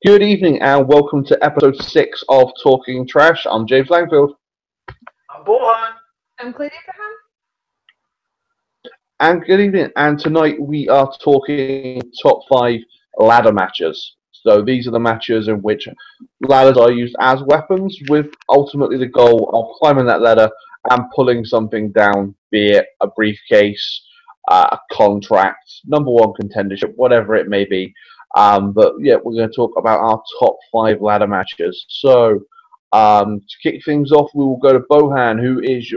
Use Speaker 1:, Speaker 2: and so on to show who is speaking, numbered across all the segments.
Speaker 1: Good evening and welcome to episode 6 of Talking Trash. I'm James Langfield.
Speaker 2: I'm Bohan.
Speaker 3: I'm Claire Abraham.
Speaker 1: And good evening. And tonight we are talking top 5 ladder matches. So these are the matches in which ladders are used as weapons with ultimately the goal of climbing that ladder and pulling something down, be it a briefcase, a contract, number one contendership, whatever it may be. But yeah, we're going to talk about our top 5 ladder matches. So to kick things off, we will go to Bohan.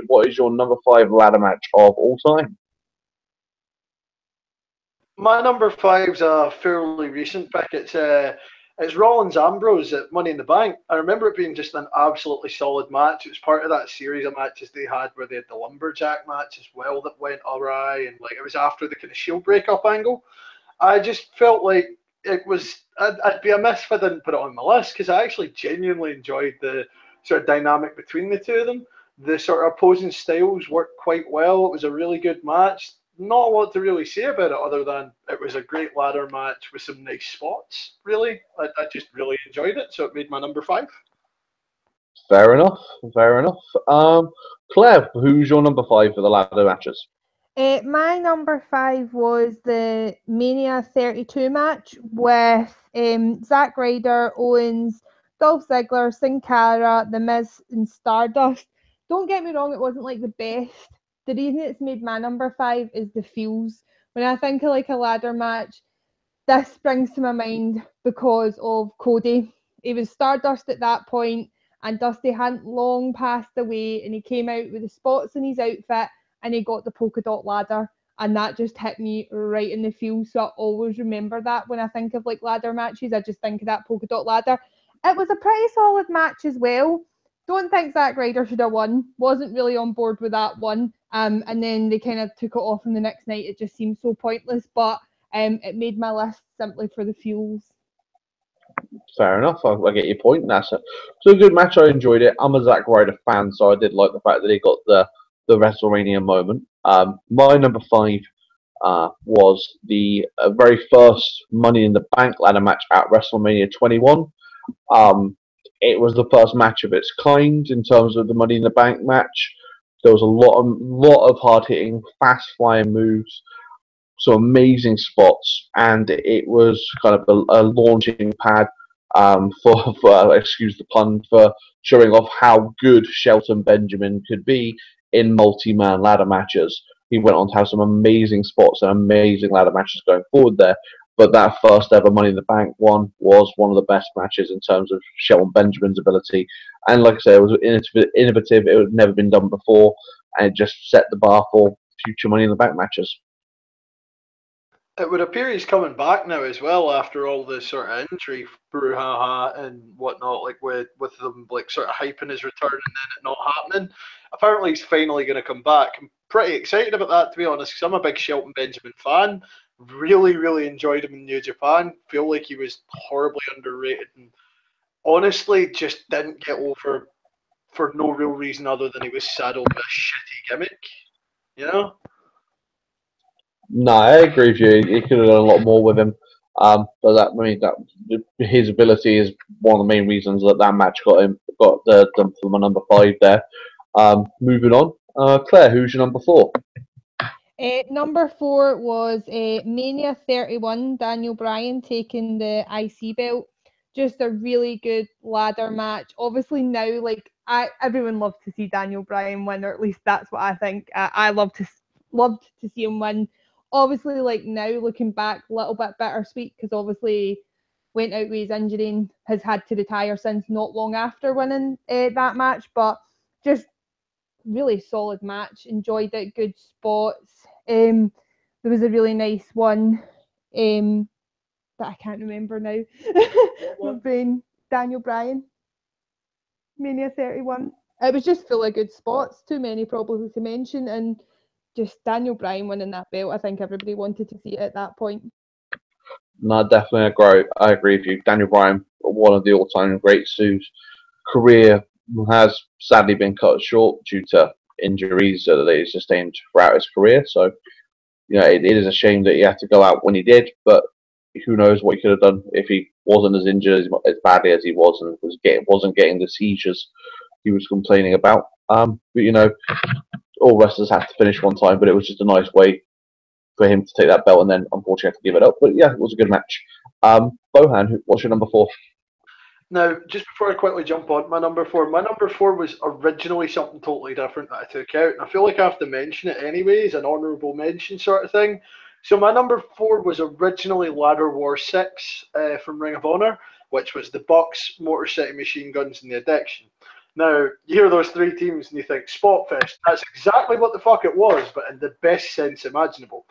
Speaker 1: What is your number 5 ladder match of all time?
Speaker 2: My number five's a fairly recent pick. It's Rollins Ambrose at Money in the Bank. I remember it being just an absolutely solid match. It was part of that series of matches they had where they had the lumberjack match as well that went awry, and like it was after the kind of Shield breakup angle. I just felt like it was. I'd be amiss if I didn't put it on my list because I actually genuinely enjoyed the sort of dynamic between the two of them. The sort of opposing styles worked quite well. It was a really good match. Not a lot to really say about it other than it was a great ladder match with some nice spots, really. I just really enjoyed it, so it made my number five.
Speaker 1: Fair enough. Fair enough. Claire, who's your number 5 for the ladder matches?
Speaker 3: My number 5 was the Mania 32 match with Zack Ryder, Owens, Dolph Ziggler, Sin Cara, The Miz, and Stardust. Don't get me wrong, it wasn't like the best. The reason it's made my number 5 is the feels. When I think of like a ladder match, this springs to my mind because of Cody. He was Stardust at that point, and Dusty hadn't long passed away, and he came out with the spots in his outfit, and he got the polka dot ladder, and that just hit me right in the feels. So I always remember that when I think of like ladder matches. I just think of that polka dot ladder. It was a pretty solid match as well. Don't think Zack Ryder should have won. Wasn't really on board with that one. And then they kind of took it off on the next night. It just seemed so pointless, but it made my list simply for the fuels.
Speaker 1: Fair enough. I get your point. So a good match. I enjoyed it. I'm a Zack Ryder fan, so I did like the fact that he got the WrestleMania moment. My number 5 was the very first Money in the Bank ladder match at WrestleMania 21. It was the first match of its kind in terms of the Money in the Bank match. There was a lot of hard hitting, fast flying moves, some amazing spots, and it was kind of a launching pad for excuse the pun, for showing off how good Shelton Benjamin could be in multi-man ladder matches. He went on to have some amazing spots and amazing ladder matches going forward there. But that first ever Money in the Bank one was one of the best matches in terms of Shelton Benjamin's ability. And like I say, it was innovative. It had never been done before, and it just set the bar for future Money in the Bank matches.
Speaker 2: It would appear he's coming back now as well after all the sort of injury brouhaha and whatnot, like with them like sort of hyping his return and then it not happening. Apparently he's finally going to come back. I'm pretty excited about that, to be honest, because I'm a big Shelton Benjamin fan. Really, really enjoyed him in New Japan. Feel like he was horribly underrated and honestly just didn't get over for no real reason other than he was saddled with a shitty gimmick. You know?
Speaker 1: No, I agree with you. He could have done a lot more with him. But his ability is one of the main reasons that match got done for my number 5 there. Moving on, Claire, who's your number 4?
Speaker 3: Number 4 was Mania 31, Daniel Bryan taking the IC belt. Just a really good ladder match. Obviously now, like everyone loves to see Daniel Bryan win, or at least that's what I think. I loved to see him win. Obviously, like now looking back, a little bit bittersweet because obviously went out with his injury and has had to retire since not long after winning that match. But just really solid match. Enjoyed it. Good spots. There was a really nice one that I can't remember now. My brain. Daniel Bryan. Mania 31. It was just full of good spots. Too many probably to mention, and just Daniel Bryan winning that belt. I think everybody wanted to see it at that point.
Speaker 1: No, definitely agree. I agree with you. Daniel Bryan, one of the all-time greats, whose career has sadly been cut short due to injuries that he sustained throughout his career. So, it is a shame that he had to go out when he did. But who knows what he could have done if he wasn't as injured as badly as he was and wasn't getting the seizures he was complaining about. But you know, all wrestlers have to finish one time, but it was just a nice way for him to take that belt and then unfortunately have to give it up. But yeah, it was a good match. Bohan, what's your number 4?
Speaker 2: Now, just before I quickly jump on my number 4 was originally something totally different that I took out, and I feel like I have to mention it anyway as an honourable mention sort of thing. So my number 4 was originally Ladder War 6 from Ring of Honor, which was the Bucks, Motor City Machine Guns, and the Addiction. Now, you hear those 3 teams and you think, Spotfest, that's exactly what the fuck it was, but in the best sense imaginable.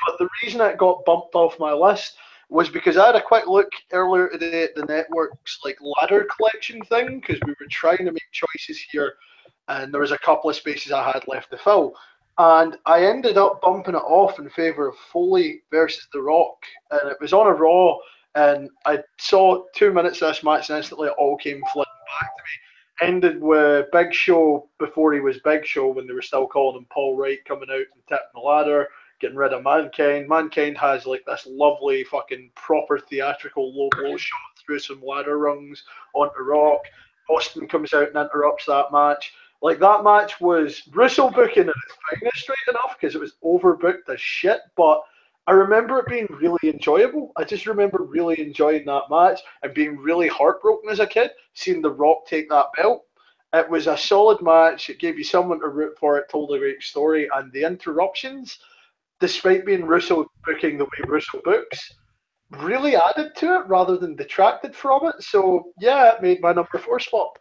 Speaker 2: But the reason it got bumped off my list was because I had a quick look earlier today at the network's like ladder collection thing, because we were trying to make choices here, and there was a couple of spaces I had left to fill. And I ended up bumping it off in favour of Foley versus The Rock. And it was on a Raw, and I saw 2 minutes of this match, and instantly it all came flooding back to me. Ended with Big Show before he was Big Show, when they were still calling him Paul Wright, coming out and tipping the ladder, getting rid of Mankind. Mankind has like this lovely fucking proper theatrical low blow shot through some ladder rungs onto Rock. Austin comes out and interrupts that match. Like, that match was Russo booking at its finest, straight enough, because it was overbooked as shit, but I remember it being really enjoyable. I just remember really enjoying that match and being really heartbroken as a kid, seeing The Rock take that belt. It was a solid match. It gave you someone to root for. It told a great story, and the interruptions, despite being Russo booking the way Russo books, really added to it rather than detracted from it. So, yeah, it made my number 4 spot.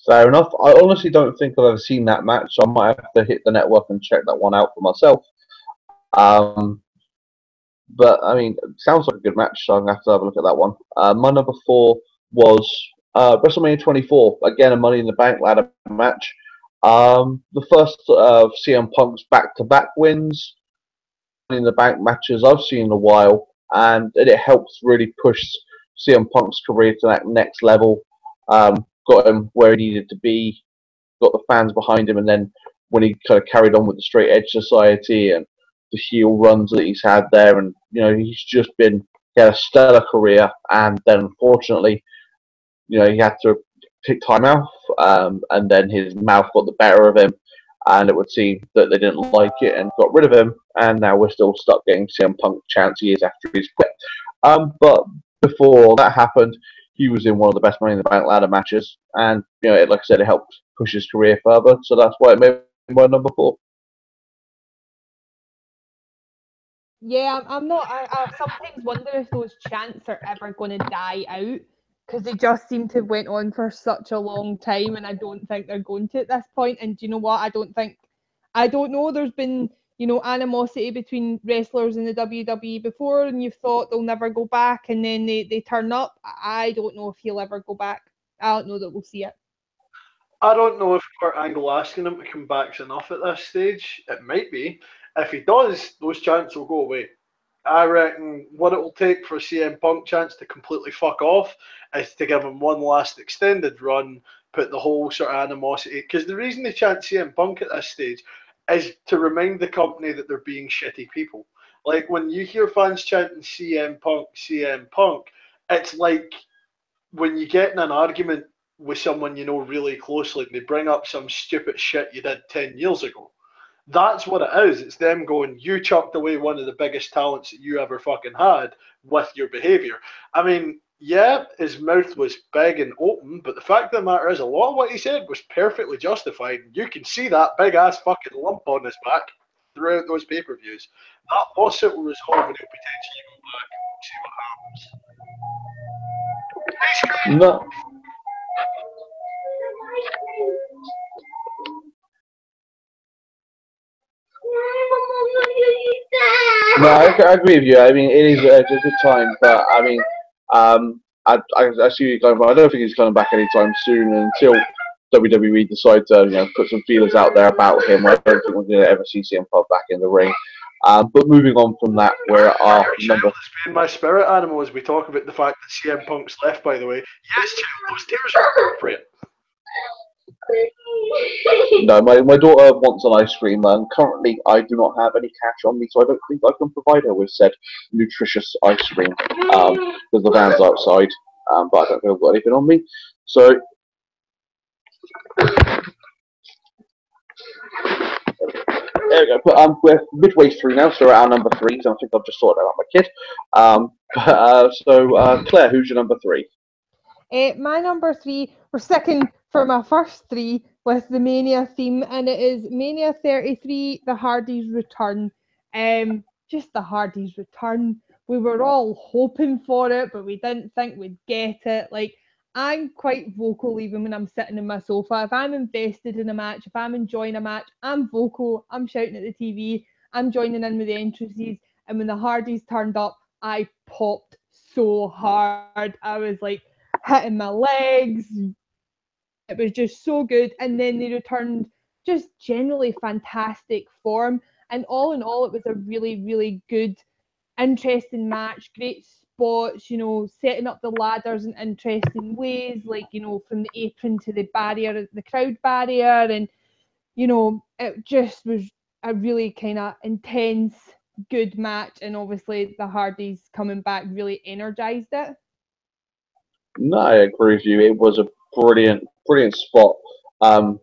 Speaker 1: Fair enough. I honestly don't think I've ever seen that match, so I might have to hit the network and check that one out for myself. But I mean, it sounds like a good match, so I'm gonna have to have a look at that one. My number 4 was WrestleMania 24. Again, a Money in the Bank ladder match. The first of CM Punk's back-to-back wins, Money in the Bank matches I've seen in a while, and it helps really push CM Punk's career to that next level. Got him where he needed to be, got the fans behind him, and then when he kind of carried on with the Straight Edge Society and the heel runs that he's had there, and you know, he had a stellar career, and then unfortunately, you know, he had to take time off, and then his mouth got the better of him, and it would seem that they didn't like it and got rid of him, and now we're still stuck getting CM Punk chants years after he's quit. But before that happened, he was in one of the best Money in the Bank ladder matches, and you know, like I said, it helped push his career further. So that's why it made my number 4.
Speaker 3: Yeah, I'm not. I sometimes wonder if those chants are ever going to die out, because they just seem to have went on for such a long time, and I don't think they're going to at this point. And do you know what? I don't know. There's been, you know, animosity between wrestlers in the WWE before, and you've thought they'll never go back, and then they turn up. I don't know if he'll ever go back. I don't know that we'll see it.
Speaker 2: I don't know if Kurt Angle asking him to come back's enough at this stage. It might be. If he does, those chants will go away. I reckon what it will take for CM Punk chants to completely fuck off is to give him one last extended run, put the whole sort of animosity. Because the reason they chant CM Punk at this stage is to remind the company that they're being shitty people. Like, when you hear fans chanting CM Punk, it's like when you get in an argument with someone you know really closely and they bring up some stupid shit you did 10 years ago. That's what it is. It's them going, you chucked away one of the biggest talents that you ever fucking had with your behaviour. I mean, yeah, his mouth was big and open, but the fact of the matter is, a lot of what he said was perfectly justified. You can see that big ass fucking lump on his back throughout those pay-per-views. That lawsuit will resolve and he'll potentially go back and see what happens.
Speaker 1: No. No, I agree with you. I mean, it is a good time, but I mean, I see you going, but I don't think he's coming back anytime soon until WWE decide to, you know, put some feelers out there about him. I don't think we're going to ever see CM Punk back in the ring. But moving on from that, we're at our number.
Speaker 2: It's been my spirit animal as we talk about the fact that CM Punk's left, by the way. Yes, child, those tears are appropriate.
Speaker 1: No, my daughter wants an ice cream, and currently I do not have any cash on me, so I don't think I can provide her with said nutritious ice cream because the van's outside. But I don't think I've got anything on me. So there we go. But we're midway through now, so we're at our number three. So I think I've just sorted out my kid. Claire, who's your number three?
Speaker 3: My number three, we're sticking for my first three with the Mania theme, and it is Mania 33, The Hardys Return. Just The Hardys Return. We were all hoping for it, but we didn't think we'd get it. Like, I'm quite vocal even when I'm sitting in my sofa. If I'm invested in a match, if I'm enjoying a match, I'm vocal. I'm shouting at the TV. I'm joining in with the entrances. And when the Hardys turned up, I popped so hard. I was like, hitting my legs. It was just so good. And then they returned just generally fantastic form. And all in all, it was a really, really good, interesting match. Great spots, setting up the ladders in interesting ways, like, from the apron to the barrier, the crowd barrier. And, it just was a really kind of intense, good match. And obviously the Hardys coming back really energized it.
Speaker 1: No, I agree with you. It was a brilliant spot.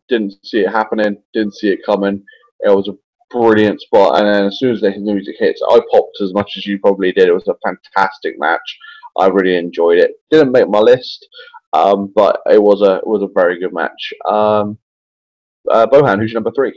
Speaker 1: Didn't see it happening. Didn't see it coming. It was a brilliant spot. And then as soon as the music hits, I popped as much as you probably did. It was a fantastic match. I really enjoyed it. Didn't make my list, but it was a very good match. Bohan, who's your number three?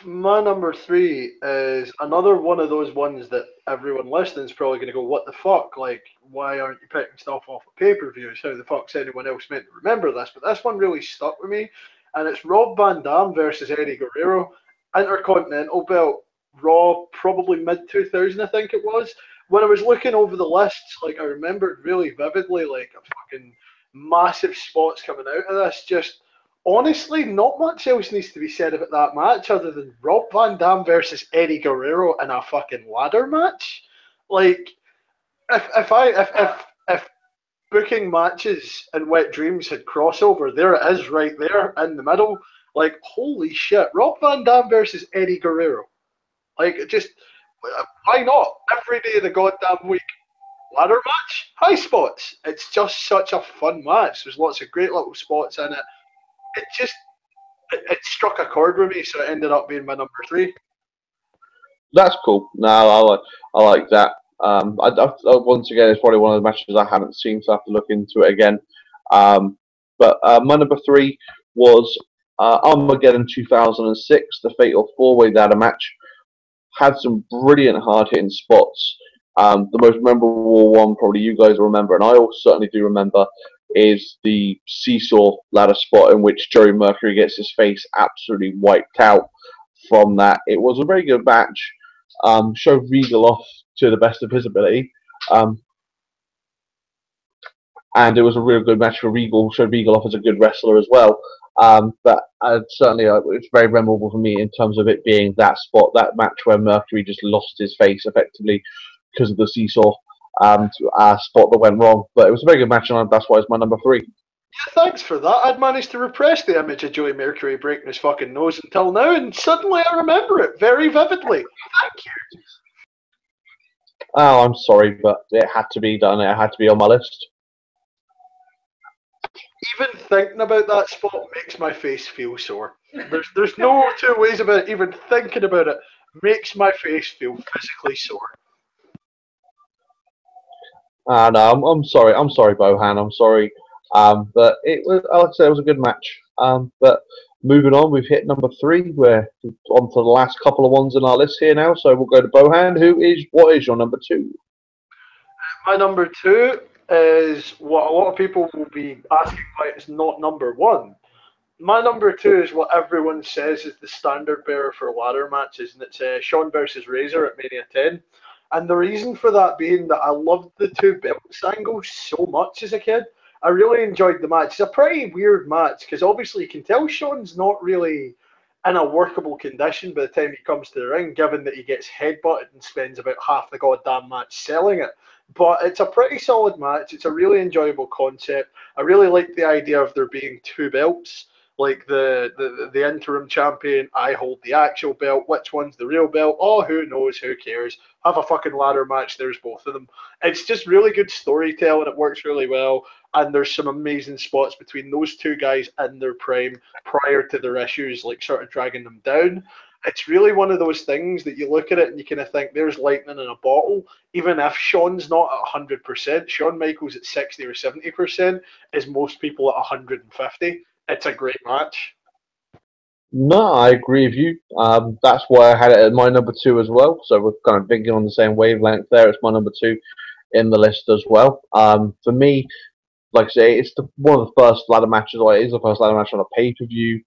Speaker 2: My number three is another one of those ones that everyone listening is probably going to go, what the fuck? Like, why aren't you picking stuff off of pay-per-views? How the fuck's anyone else meant to remember this? But this one really stuck with me, and it's Rob Van Dam versus Eddie Guerrero. Intercontinental belt, Raw, probably mid-2000, I think it was. When I was looking over the lists, like, I remembered really vividly, like, a fucking massive spots coming out of this. Just honestly, not much else needs to be said about that match other than Rob Van Dam versus Eddie Guerrero in a fucking ladder match. Like, if booking matches and Wet Dreams had crossover, there it is right there in the middle. Like, holy shit, Rob Van Dam versus Eddie Guerrero. Like, just why not? Every day of the goddamn week. Ladder match, high spots. It's just such a fun match. There's lots of great little spots in it. It struck a chord with me, so it ended up being my number three.
Speaker 1: That's cool. No, I like that. Once again, it's probably one of the matches I haven't seen, so I have to look into it again. But my number three was Armageddon 2006, the Fatal 4-Way Ladder match. Had some brilliant hard-hitting spots. The most memorable one, probably you guys will remember, and I certainly do remember, is the seesaw ladder spot in which Joey Mercury gets his face absolutely wiped out from that. It was a very good match. Showed Regal off to the best of his ability. And it was a real good match for Regal. Showed Regal off as a good wrestler as well. But certainly it's very memorable for me in terms of it being that spot, that match where Mercury just lost his face effectively because of the seesaw spot that went wrong. But it was a very good match, and that's why it's my number three.
Speaker 2: Yeah, thanks for that. I'd managed to repress the image of Joey Mercury breaking his fucking nose until now, and suddenly I remember it very vividly. Thank you.
Speaker 1: Oh, I'm sorry, but it had to be done. It had to be on my list.
Speaker 2: Even thinking about that spot makes my face feel sore. There's no two ways about it. Even thinking about it makes my face feel physically sore.
Speaker 1: No, I'm sorry. I'm sorry, Bohan. I'm sorry. But it was, like I said, it was a good match. But moving on, we've hit number three. We're on to the last couple of ones in our list here now. So we'll go to Bohan. What is your number two?
Speaker 2: My number two is what a lot of people will be asking why it's not number one. My number two is what everyone says is the standard bearer for ladder matches, and it's Shawn versus Razor at Mania 10. And the reason for that being that I loved the two belts angle so much as a kid. I really enjoyed the match. It's a pretty weird match because obviously you can tell Shawn's not really in a workable condition by the time he comes to the ring, given that he gets headbutted and spends about half the goddamn match selling it. But it's a pretty solid match. It's a really enjoyable concept. I really like the idea of there being two belts. Like the interim champion, I hold the actual belt. Which one's the real belt? Oh, who knows? Who cares? Have a fucking ladder match. There's both of them. It's just really good storytelling. It works really well, and there's some amazing spots between those two guys in their prime prior to their issues, like sort of dragging them down. It's really one of those things that you look at it and you kind of think there's lightning in a bottle. Even if Shawn's not at 100%, Shawn Michaels at 60 or 70% is most people at 150. It's a great match.
Speaker 1: No, I agree with you. That's why I had it at my number two as well. So we're kind of thinking on the same wavelength there. It's my number two in the list as well. For me, like I say, it's one of the first ladder matches, or it is the first ladder match on a pay per view.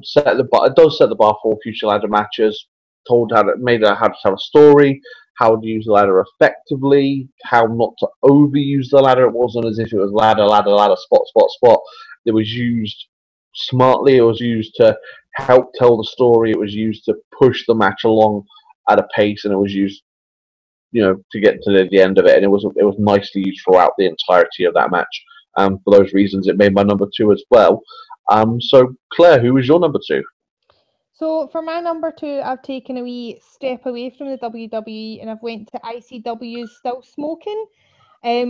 Speaker 1: Set the bar. It does set the bar for future ladder matches. Told how to how to tell a story, how to use the ladder effectively, how not to overuse the ladder. It wasn't as if it was ladder, ladder, ladder, spot, spot, spot. It was used smartly. It was used to help tell the story. It was used to push the match along at a pace, and it was used, to get to the end of it. And it was nicely used throughout the entirety of that match. For those reasons, it made my number two as well. So Claire, who was your number two?
Speaker 3: So for my number two, I've taken a wee step away from the WWE and I've went to ICW's Still Smoking,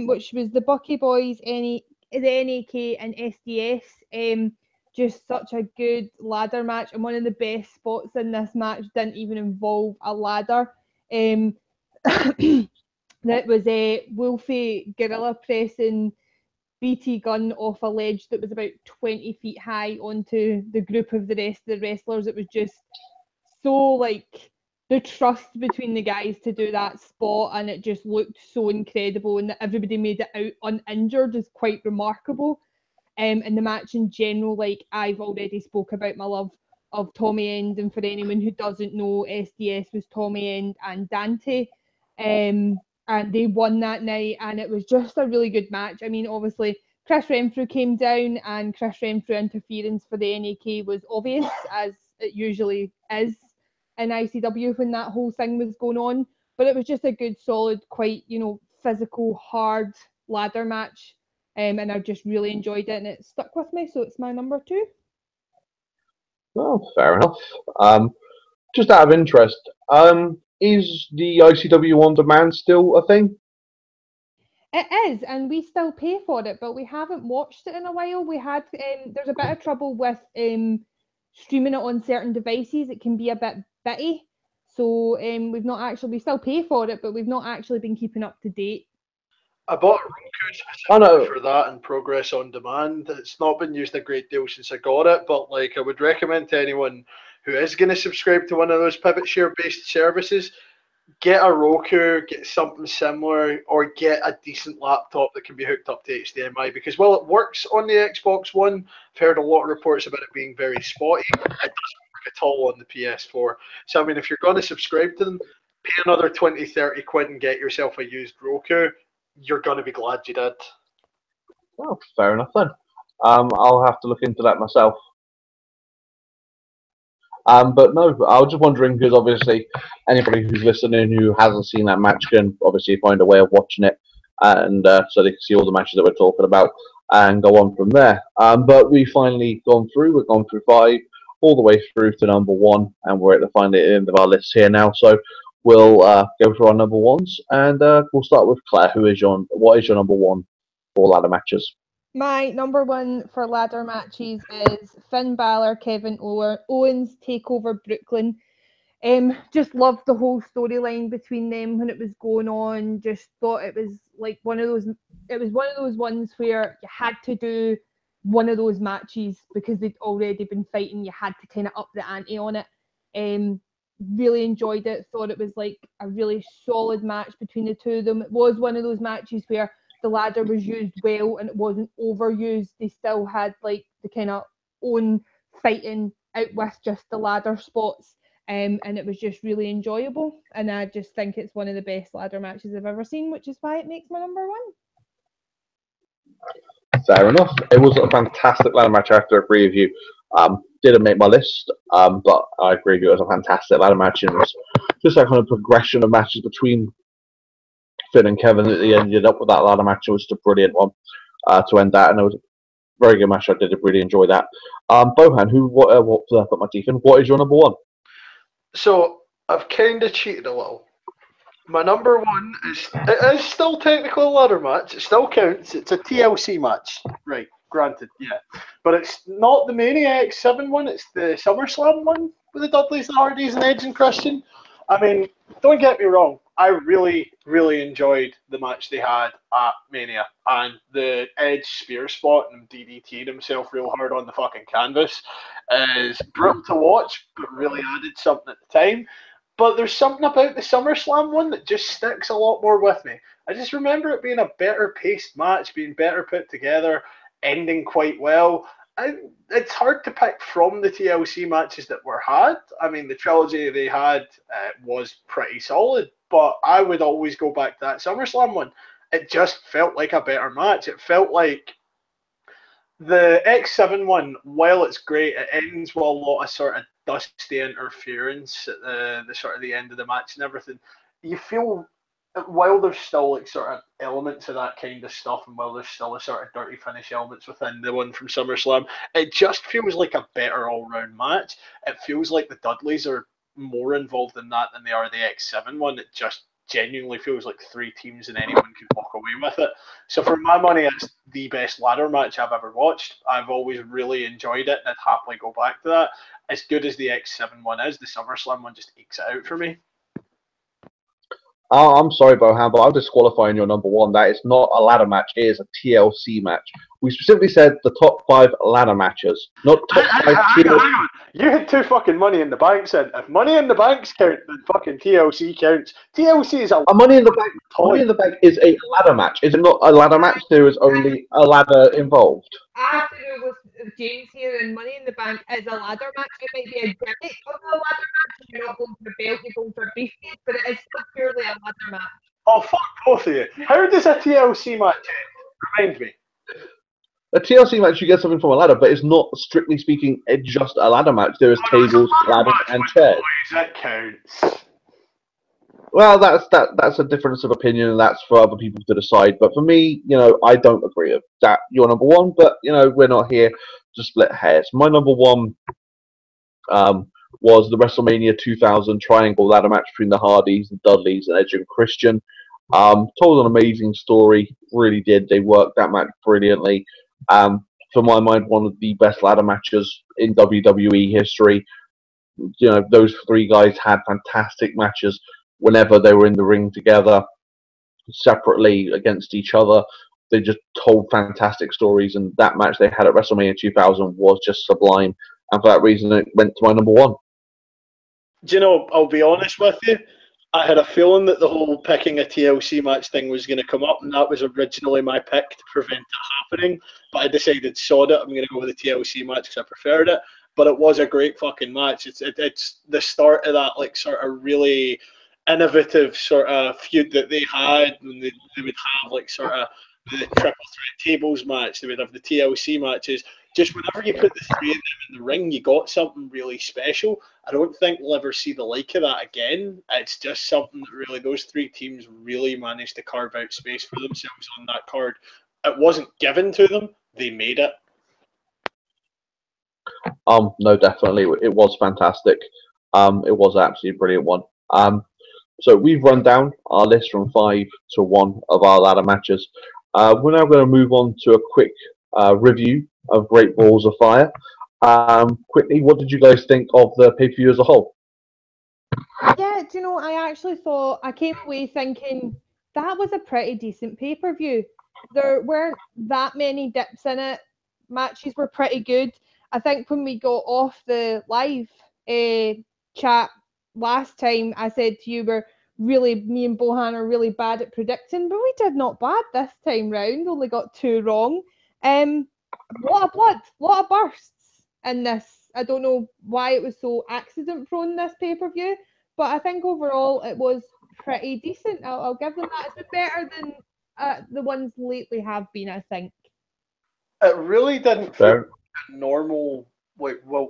Speaker 3: which was the Bucky Boys, the NAK and SDS. Just such a good ladder match, and one of the best spots in this match didn't even involve a ladder. That was Wolfie gorilla pressing BT Gunn off a ledge that was about 20 feet high onto the group of the rest of the wrestlers. It was just so like the trust between the guys to do that spot, and it just looked so incredible, and that everybody made it out uninjured is quite remarkable. And the match in general, like I've already spoke about my love of Tommy End, and for anyone who doesn't know, SDS was Tommy End and Dante. And they won that night, and it was just a really good match. I mean, obviously, Chris Renfrew came down, and Chris Renfrew interference for the NAK was obvious, as it usually is in ICW when that whole thing was going on. But it was just a good, solid, quite, physical, hard ladder match. And I just really enjoyed it, and it stuck with me, so it's my number two.
Speaker 1: Well, fair enough. Just out of interest, is the ICW On Demand still a thing?
Speaker 3: It is, and we still pay for it, but we haven't watched it in a while. We had there's a bit of trouble with streaming it on certain devices. It can be a bit bitty, so we still pay for it, but we've not actually been keeping up to date.
Speaker 2: I bought a Roku specifically for that and Progress on Demand. It's not been used a great deal since I got it, but like I would recommend to anyone who is going to subscribe to one of those pivot share based services, get a Roku, get something similar, or get a decent laptop that can be hooked up to HDMI. Because while it works on the Xbox One, I've heard a lot of reports about it being very spotty. It doesn't work at all on the PS4. So I mean, if you're going to subscribe to them, pay another 20, 30 quid and get yourself a used Roku. You're going to be glad you did.
Speaker 1: Oh, fair enough then. I'll have to look into that myself. But no, I was just wondering, because obviously anybody who's listening who hasn't seen that match can obviously find a way of watching it, and so they can see all the matches that we're talking about and go on from there. But we've finally gone through. We've gone through 5 all the way through to number 1, and we're at the final end of our list here now. So we'll go through our number 1s, and we'll start with Claire. What is your number 1 for ladder matches?
Speaker 3: My number 1 for ladder matches is Finn Balor, Kevin Owens takeover Brooklyn. Just loved the whole storyline between them when it was going on. Just thought it was like one of those ones where you had to do one of those matches because they'd already been fighting. You had to kind of up the ante on it. Really enjoyed it. Thought it was like a really solid match between the two of them. It was one of those matches where the ladder was used well and it wasn't overused. They still had like the kind of own fighting out with just the ladder spots. And it was just really enjoyable. And I just think it's one of the best ladder matches I've ever seen, which is why it makes my number 1.
Speaker 1: Fair enough. It was a fantastic ladder match. I have to agree with you. Didn't make my list, but I agree with you. It was a fantastic ladder match. And it was just that kind of progression of matches between Finn and Kevin that they ended up with that ladder match. It was just a brilliant one to end that. And it was Very good match. I did really enjoy that. Bohan, what did I put my teeth in? What is your number one?
Speaker 2: So I've kind of cheated a little. My number one it is still technically a ladder match. It still counts. It's a TLC match, right? Granted, yeah, but it's not the Mania X7 one. It's the SummerSlam one with the Dudleys, the Hardys, and Edge and Christian. I mean, don't get me wrong. I really, really enjoyed the match they had at Mania, and the Edge spear spot and DDT'd himself real hard on the fucking canvas is brutal to watch, but really added something at the time. But there's something about the SummerSlam one that just sticks a lot more with me. I just remember it being a better paced match, being better put together, ending quite well. It's hard to pick from the TLC matches that were had. I mean, the trilogy they had was pretty solid, but I would always go back to that SummerSlam one. It just felt like a better match. It felt like the X7 one, while it's great, it ends with a lot of sort of dusty interference at the sort of the end of the match and everything. You feel while there's still like sort of elements of that kind of stuff, and while there's still a sort of dirty finish elements within the one from SummerSlam, it just feels like a better all-round match. It feels like the Dudleys are more involved in that than they are the X7 one. It just genuinely feels like three teams and anyone could walk away with it. So for my money, it's the best ladder match I've ever watched. I've always really enjoyed it, and I'd happily go back to that. As good as the X7 one is, the SummerSlam one just ekes it out for me.
Speaker 1: I'm sorry, Bohan, but I'm disqualifying your number one. That is not a ladder match. It is a TLC match. We specifically said the top 5 ladder matches, not top 5 TLC.
Speaker 2: You had two fucking Money in the Banks in. If Money in the Banks count, then fucking TLC counts. TLC is a
Speaker 1: Money in the Bank. Money in the Bank is a ladder match. Is it not a ladder match? There is only a ladder involved.
Speaker 3: I have to go with James here, and Money in the Bank is a ladder match. It might be a gimmick of a ladder match. You're not going for a belt, you're going for a briefcase, but it is still purely a ladder match.
Speaker 2: Oh, fuck both of you. How does a TLC match end? Remind me.
Speaker 1: A TLC match, you get something from a ladder, but it's not, strictly speaking, just a ladder match. There is tables, ladders, and chairs.
Speaker 2: That counts.
Speaker 1: Well, that's a difference of opinion, and that's for other people to decide. But for me, I don't agree with that. You're number one, but we're not here to split hairs. My number one was the WrestleMania 2000 Triangle Ladder match between the Hardys, the Dudleys, and Edge and Christian. Told an amazing story. Really did. They worked that match brilliantly. For my mind, one of the best ladder matches in WWE history. Those three guys had fantastic matches whenever they were in the ring together, separately against each other. They just told fantastic stories, and that match they had at WrestleMania 2000 was just sublime. And for that reason, it went to my number one.
Speaker 2: Do you know, I'll be honest with you, I had a feeling that the whole picking a TLC match thing was going to come up, and that was originally my pick to prevent it happening. But I decided, sod it, I'm going to go with the TLC match because I preferred it. But it was a great fucking match. It's the start of that like sort of really innovative sort of feud that they had when they would have like sort of the triple threat tables match. They would have the TLC matches. Just whenever you put the three of them in the ring, you got something really special. I don't think we'll ever see the like of that again. It's just something that really, those three teams really managed to carve out space for themselves on that card. It wasn't given to them, they made it.
Speaker 1: No, definitely. It was fantastic. It was an absolutely brilliant one. So we've run down our list from 5 to 1 of our ladder matches. We're now going to move on to a quick review of Great Balls of Fire. Quickly, what did you guys think of the pay-per-view as a whole?
Speaker 3: Yeah, do you know, I actually thought, I came away thinking that was a pretty decent pay-per-view. There weren't that many dips in it. Matches were pretty good. I think when we got off the live chat last time, I said to you, me and Bohan are really bad at predicting, but we did not bad this time round. Only got 2 wrong. Lot of blood, lot of bursts in this. I don't know why it was so accident prone, this pay-per-view, but I think overall it was pretty decent. I'll give them that. It's been better than the ones lately have been, I think.
Speaker 2: It really didn't feel normal.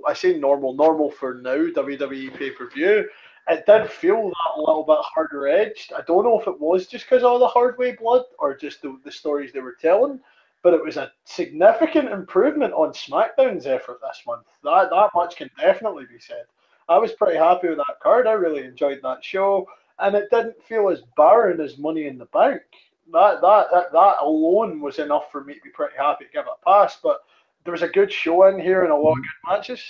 Speaker 2: I say normal for now, WWE pay-per-view. It did feel that a little bit harder edged. I don't know if it was just because of all the hard way blood or just the stories they were telling, but it was a significant improvement on SmackDown's effort this month. That much can definitely be said. I was pretty happy with that card. I really enjoyed that show, and it didn't feel as barren as Money in the Bank. That alone was enough for me to be pretty happy to give it a pass. But there was a good show in here and a lot of good matches.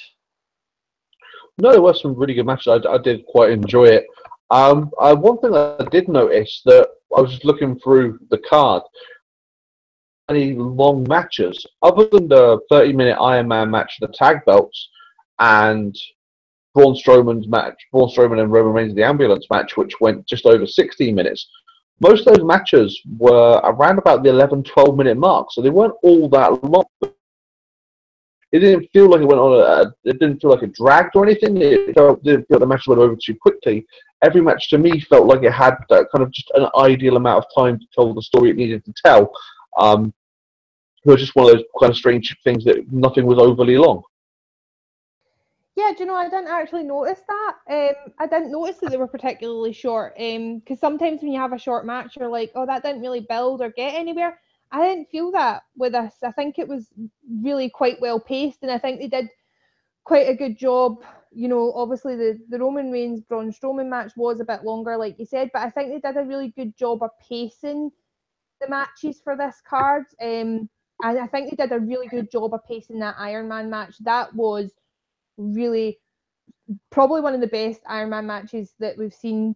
Speaker 1: No, there were some really good matches. I did quite enjoy it. One thing I did notice that I was just looking through the card. Any long matches other than the 30-minute Iron Man match for the tag belts and Braun Strowman and Roman Reigns the ambulance match, which went just over 16 minutes. Most of those matches were around about the 11-12 minute mark, so they weren't all that long. It didn't feel like it went on. It didn't feel like it dragged or anything. It didn't feel like the match went over too quickly. Every match to me felt like it had kind of just an ideal amount of time to tell the story it needed to tell. It was just one of those kind of strange things that nothing was overly long.
Speaker 3: Yeah, do you know, I didn't actually notice that. I didn't notice that they were particularly short. Because sometimes when you have a short match, you're like, oh, that didn't really build or get anywhere. I didn't feel that with this. I think it was really quite well paced, and I think they did quite a good job. You know, obviously the Roman Reigns Braun Strowman match was a bit longer, like you said, but I think they did a really good job of pacing the matches for this card. And I think they did a really good job of pacing that Iron Man match. That was really probably one of the best Iron Man matches that we've seen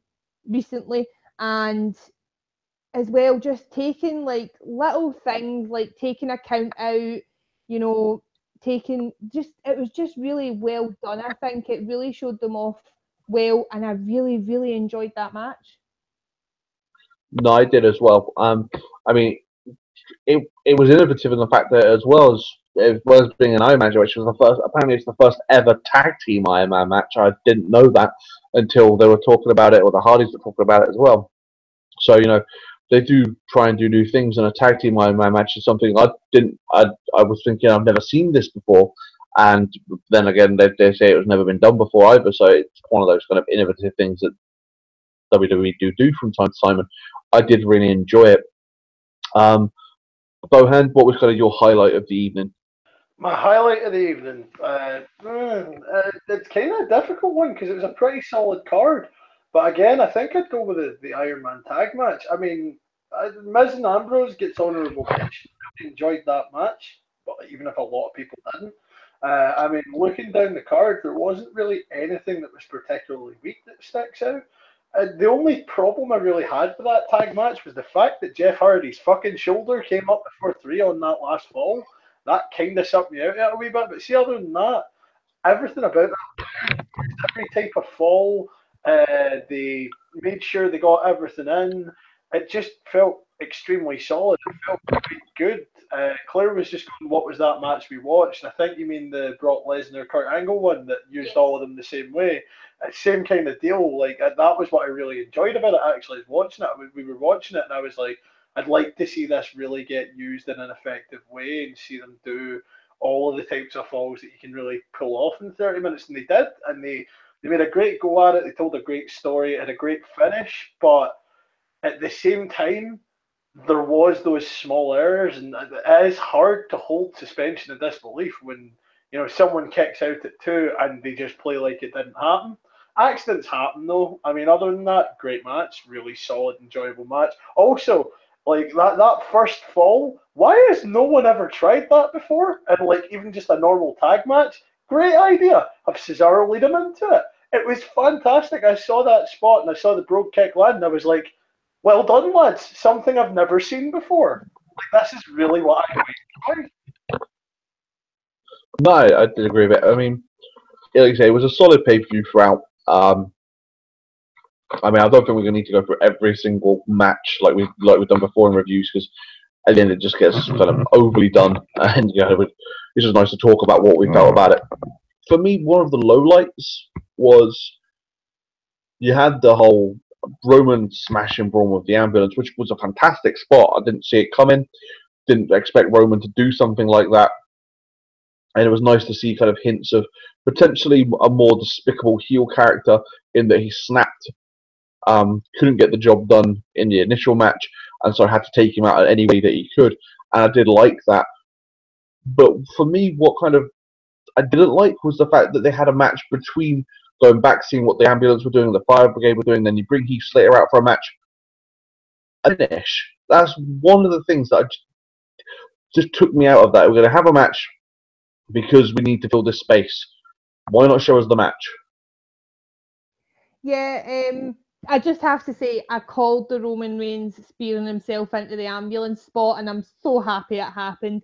Speaker 3: recently, and as well just taking like little things like taking a count out, you know, it was just really well done. I think it really showed them off well, and I really enjoyed that match.
Speaker 1: No, I did as well. I mean, it was innovative in the fact that as well as being an Iron Man, which was the first. Apparently, it's the first ever tag team Iron Man match. I didn't know that until they were talking about it, or the Hardys were talking about it as well. So you know, they do try and do new things, and a tag team Iron Man match is something I didn't. I was thinking I've never seen this before, and then again they say it was never been done before either. So it's one of those kind of innovative things that WWE do from time to time, and I did really enjoy it. Bohan, what was kind of your highlight of the evening?
Speaker 2: My highlight of the evening, it's kind of a difficult one because it was a pretty solid card. But again, I think I'd go with the Iron Man tag match. I mean, Miz and Ambrose gets honourable mention. I enjoyed that match, but even if a lot of people didn't. I mean, looking down the card, there wasn't really anything that was particularly weak that sticks out. The only problem I really had with that tag match was the fact that Jeff Hardy's fucking shoulder came up before 3 on that last fall. That kind of sucked me out a wee bit. But see, other than that, everything about that, every type of fall, they made sure they got everything in. It just felt extremely solid. It felt quite good. Claire was just going, what was that match we watched? I think you mean the Brock Lesnar Kurt Angle one that used all of them the same way. Same kind of deal. Like that was what I really enjoyed about it. Actually, is watching it. We were watching it, and I was like, I'd like to see this really get used in an effective way and see them do all of the types of falls that you can really pull off in 30 minutes. And they did, and they made a great go at it. They told a great story, had a great finish, but at the same time, there was those small errors, and it is hard to hold suspension of disbelief when someone kicks out at 2 and they just play like it didn't happen. Accidents happen though. I mean, other than that, great match, really solid, enjoyable match. Also, like that first fall, why has no one ever tried that before? And like even just a normal tag match, great idea. Have Cesaro lead him into it. It was fantastic. I saw that spot and I saw the brogue kick land, and I was like, well done, lads. Something I've never seen before. Like, this is really what I enjoy.
Speaker 1: No, I did agree with it. I mean, like I say, it was a solid pay-per-view throughout. I mean, I don't think we're going to need to go through every single match like we've done before in reviews, because at the end it just gets kind of overly done, and it's just nice to talk about what we felt about it. For me, one of the lowlights was you had the whole Roman smashing Braun with the ambulance, which was a fantastic spot. I didn't see it coming. Didn't expect Roman to do something like that. And it was nice to see kind of hints of potentially a more despicable heel character in that he snapped, couldn't get the job done in the initial match, and so had to take him out any way that he could. and I did like that. But for me, what kind of I didn't like was the fact that they had a match between going back, seeing what the ambulance were doing, the fire brigade were doing, then you bring Heath Slater out for a match. Finish. That's one of the things that just took me out of that. We're going to have a match because we need to fill this space. Why not show us the match?
Speaker 3: Yeah, I just have to say, I called the Roman Reigns spearing himself into the ambulance spot, and I'm so happy it happened.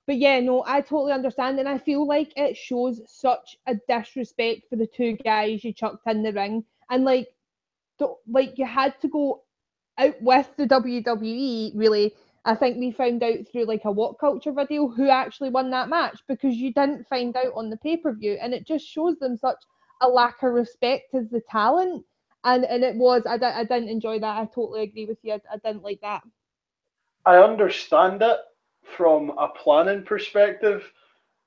Speaker 3: But yeah, no, I totally understand, and I feel like it shows such a disrespect for the two guys you chucked in the ring, and like you had to go out with the WWE. Really, I think we found out through like a What Culture video who actually won that match, because you didn't find out on the pay-per-view, and it just shows them such a lack of respect as the talent. And it was, I didn't enjoy that. I totally agree with you. I didn't like that.
Speaker 2: I understand it from a planning perspective.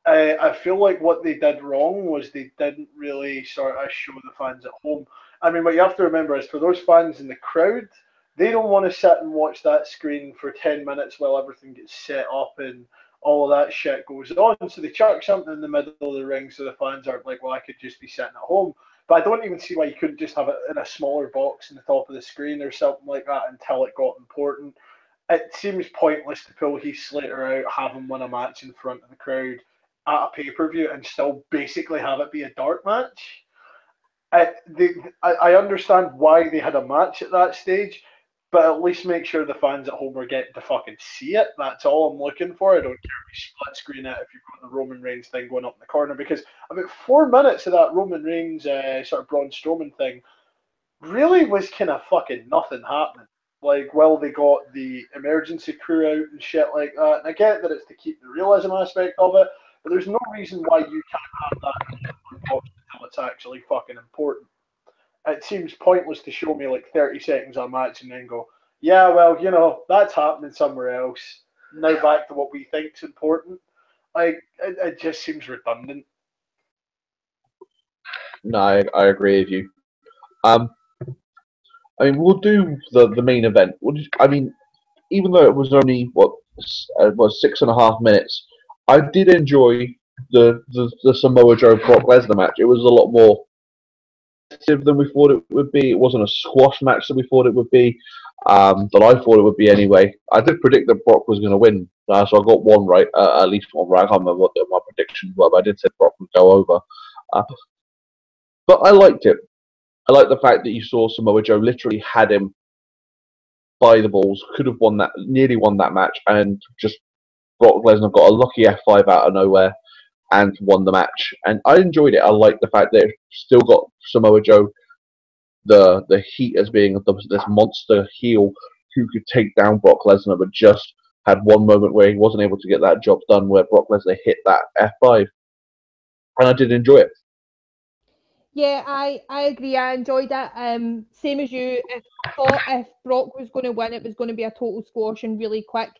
Speaker 2: I feel like what they did wrong was they didn't really sort of show the fans at home. I mean, what you have to remember is for those fans in the crowd, they don't want to sit and watch that screen for 10 minutes while everything gets set up and all of that shit goes on. So they chuck something in the middle of the ring so the fans aren't like, well, I could just be sitting at home. But I don't even see why you couldn't just have it in a smaller box in the top of the screen or something like that until it got important. It seems pointless to pull Heath Slater out, have him win a match in front of the crowd at a pay per view, and still basically have it be a dark match. I understand why they had a match at that stage, but at least make sure the fans at home are getting to fucking see it. That's all I'm looking for. I don't care if you split screen it if you've got the Roman Reigns thing going up in the corner, because about 4 minutes of that Roman Reigns sort of Braun Strowman thing really was kind of fucking nothing happening. Like, well, they got the emergency crew out and shit like that. And I get that it's to keep the realism aspect of it, but there's no reason why you can't have that until it's actually fucking important. It seems pointless to show me like 30 seconds of a match and then go, yeah, well, that's happening somewhere else. Now back to what we think's important. Like, it just seems redundant.
Speaker 1: No, I agree with you. Um, I mean, we'll do the main event. I mean, even though it was only was 6.5 minutes, I did enjoy the Samoa Joe Brock Lesnar match. It was a lot more than we thought it would be. It wasn't a squash match that we thought it would be. That I thought it would be anyway. I did predict that Brock was going to win, so I got one right, at least one right. I can't remember what my predictions were, but I did say Brock would go over. Uh, but I liked it. I like the fact that you saw Samoa Joe literally had him by the balls, could have won that, nearly won that match, and just Brock Lesnar got a lucky F5 out of nowhere and won the match. And I enjoyed it. I like the fact that it still got Samoa Joe the heat as being this monster heel who could take down Brock Lesnar, but just had one moment where he wasn't able to get that job done, where Brock Lesnar hit that F5, and I did enjoy it.
Speaker 3: Yeah, I agree. I enjoyed it. Same as you. I thought if Brock was going to win, it was going to be a total squash and really quick.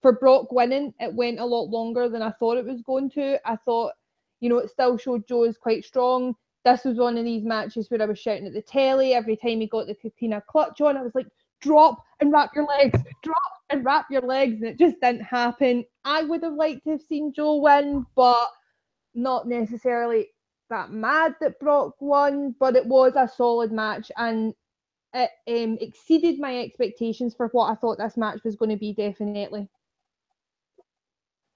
Speaker 3: For Brock winning, it went a lot longer than I thought it was going to. I thought, it still showed Joe is quite strong. This was one of these matches where I was shouting at the telly every time he got the Katina clutch on. I was like, drop and wrap your legs, drop and wrap your legs, and it just didn't happen. I would have liked to have seen Joe win, but not necessarily that mad that Brock won, but it was a solid match, and it exceeded my expectations for what I thought this match was going to be, definitely.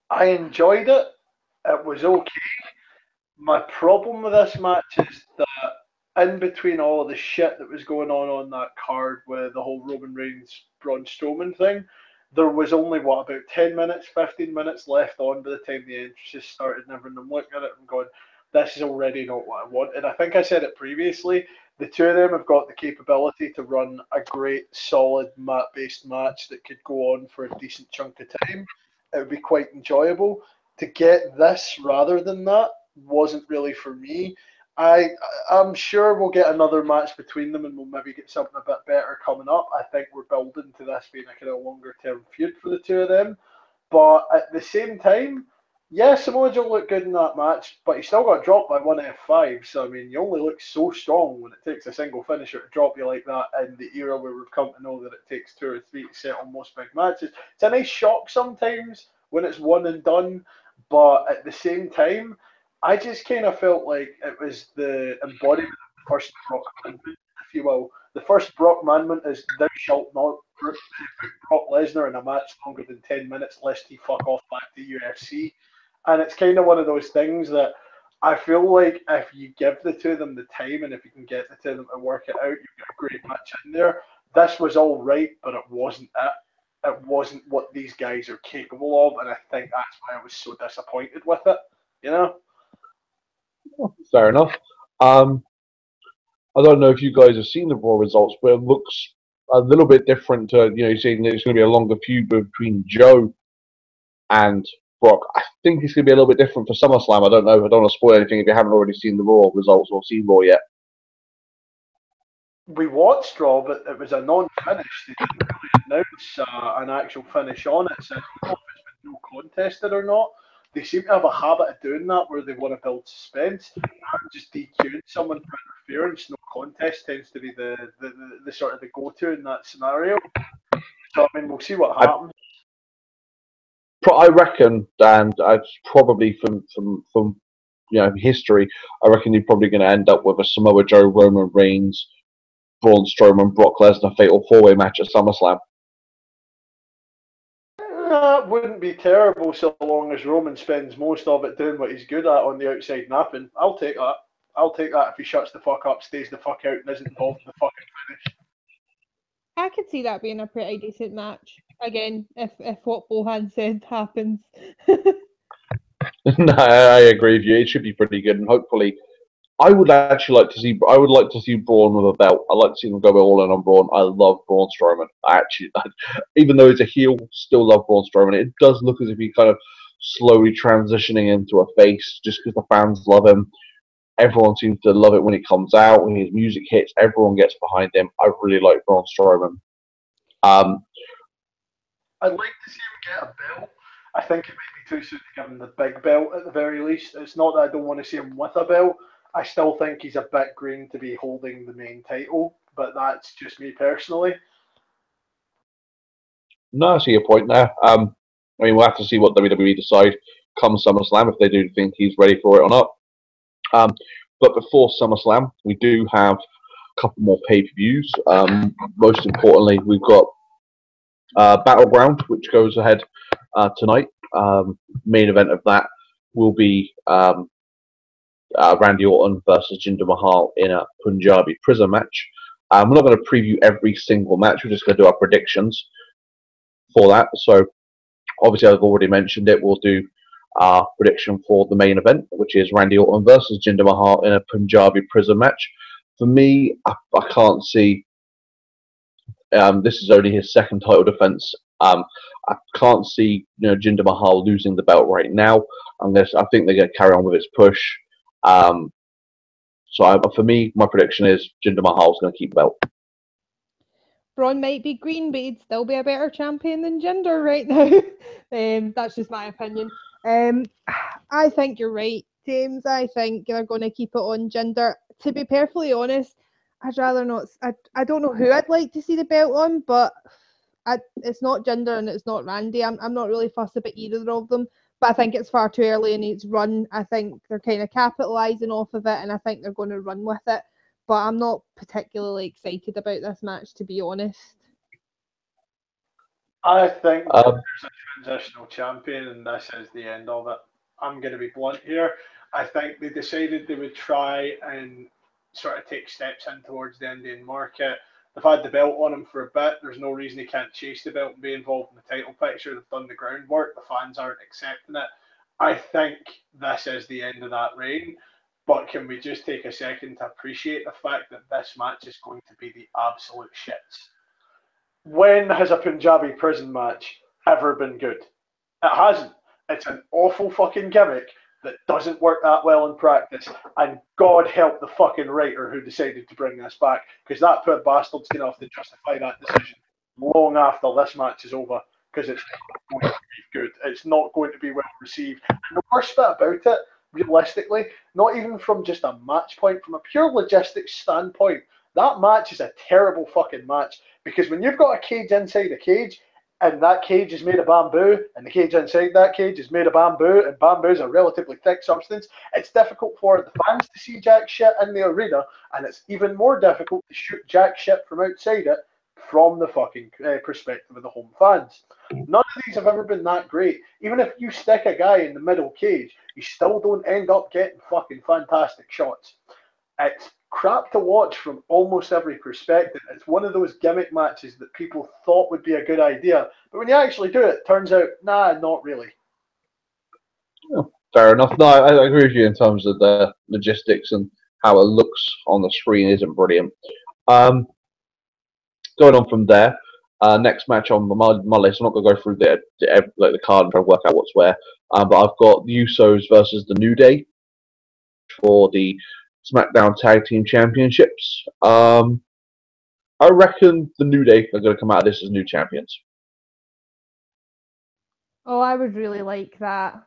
Speaker 2: I enjoyed it. It was okay. My problem with this match is that in between all of the shit that was going on that card with the whole Roman Reigns Braun Strowman thing, there was only about 10 minutes, 15 minutes left on by the time the entrances started and everything. I'm looking at it and going, this is already not what I want. And I think I said it previously, the two of them have got the capability to run a great, solid mat-based match that could go on for a decent chunk of time. It would be quite enjoyable. To get this rather than that wasn't really for me. I'm sure we'll get another match between them and we'll maybe get something a bit better coming up. I think we're building to this being a kind of longer term feud for the two of them. But at the same time, Yeah, Samoa Joe looked good in that match, but he still got dropped by one F5. So I mean, you only look so strong when it takes a single finisher to drop you like that in the era where we've come to know that it takes 2 or 3 to settle most big matches. It's a nice shock sometimes when it's one and done, but at the same time, I just kind of felt like it was the embodiment of the first Brock Manman, if you will. The first Brock Manman is thou shalt not put Brock Lesnar in a match longer than 10 minutes lest he fuck off back to UFC. And it's kind of one of those things that I feel like if you give the two of them the time and if you can get the two of them to work it out, you've got a great match in there. This was all right, but it wasn't it. It wasn't what these guys are capable of, and I think that's why I was so disappointed with it. You know?
Speaker 1: Fair enough. I don't know if you guys have seen the Raw results, but it looks a little bit different to, you're saying that it's going to be a longer feud between Joe and Brock. I think it's going to be a little bit different for SummerSlam. I don't know. I don't want to spoil anything if you haven't already seen the Raw results or seen Raw yet.
Speaker 2: We watched Raw, but it was a non-finish. They didn't really announce an actual finish on it, so I don't know if it's been no contested or not. They seem to have a habit of doing that where they want to build suspense. Just DQing someone for interference, no contest tends to be the sort of the go-to in that scenario. So I mean, we'll see what happens.
Speaker 1: I reckon, and it's probably from history, I reckon you're probably going to end up with a Samoa Joe, Roman Reigns, Braun Strowman, Brock Lesnar fatal four-way match at SummerSlam.
Speaker 2: That wouldn't be terrible so long as Roman spends most of it doing what he's good at on the outside napping. I'll take that. I'll take that if he shuts the fuck up, stays the fuck out, and isn't involved in the fucking finish.
Speaker 3: I could see that being a pretty decent match. Again, if what Bohan said happens.
Speaker 1: No, I agree with you. It should be pretty good, and hopefully, I would like to see Braun with a belt. I'd like to see them go all in on Braun. I love Braun Strowman. Even though he's a heel, still love Braun Strowman. It does look as if he's kind of slowly transitioning into a face, just because the fans love him. Everyone seems to love it when he comes out. When his music hits, everyone gets behind him. I really like Braun Strowman.
Speaker 2: I'd like to see him get a belt. I think it might be too soon to give him the big belt at the very least. It's not that I don't want to see him with a belt. I still think he's a bit green to be holding the main title, but that's just me personally.
Speaker 1: No, I see your point there. I mean, we'll have to see what WWE decide come SummerSlam if they do think he's ready for it or not. But before SummerSlam, we do have a couple more pay-per-views. Most importantly, we've got Battleground, which goes ahead tonight. Main event of that will be Randy Orton versus Jinder Mahal in a Punjabi prison match. We're not going to preview every single match. We're just going to do our predictions for that. So, obviously, I've already mentioned it. We'll do our prediction for the main event, which is Randy Orton versus Jinder Mahal in a Punjabi prison match. For me, I can't see. This is only his second title defense. I can't see Jinder Mahal losing the belt right now, unless I think they're going to carry on with its push. For me, my prediction is Jinder Mahal's going to keep the belt.
Speaker 3: Braun might be green, but he'd still be a better champion than Jinder right now. That's just my opinion. I think you're right, James. I think they're going to keep it on Jinder. To be perfectly honest, I'd rather not. I don't know who I'd like to see the belt on, but it's not Jinder and it's not Randy. I'm not really fussed about either of them, but I think it's far too early in its run. I think they're kind of capitalising off of it, and I think they're going to run with it. But I'm not particularly excited about this match, to be honest.
Speaker 2: I think there's a transitional champion, and this is the end of it. I'm going to be blunt here. I think they decided they would try and sort of take steps in towards the Indian market. They've had the belt on him for a bit. There's no reason he can't chase the belt and be involved in the title picture. They've done the groundwork. The fans aren't accepting it. I think this is the end of that reign. But can we just take a second to appreciate the fact that this match is going to be the absolute shits? When has a Punjabi prison match ever been good? It hasn't. It's an awful fucking gimmick that doesn't work that well in practice. And God help the fucking writer who decided to bring this back, because that poor bastard's going to have to justify that decision long after this match is over, because it's not going to be good. it's not going to be well received. And the worst bit about it, realistically, not even from just a match point, from a pure logistics standpoint, that match is a terrible fucking match. Because when you've got a cage inside a cage, and that cage is made of bamboo, and the cage inside that cage is made of bamboo, and bamboo is a relatively thick substance, it's difficult for the fans to see jack shit in the arena, and it's even more difficult to shoot jack shit from outside it from the fucking perspective of the home fans. None of these have ever been that great. Even if you stick a guy in the middle cage, you still don't end up getting fucking fantastic shots. It's crap to watch from almost every perspective. It's one of those gimmick matches that people thought would be a good idea, but when you actually do it, turns out, nah, not really.
Speaker 1: Oh, fair enough. No, I agree with you in terms of the logistics and how it looks on the screen isn't brilliant. Going on from there, next match on my list. I'm not going to go through the card and try to work out what's where, but I've got the Usos versus the New Day for the SmackDown Tag Team Championships. I reckon the New Day are going to come out of this as new champions.
Speaker 3: Oh, I would really like that.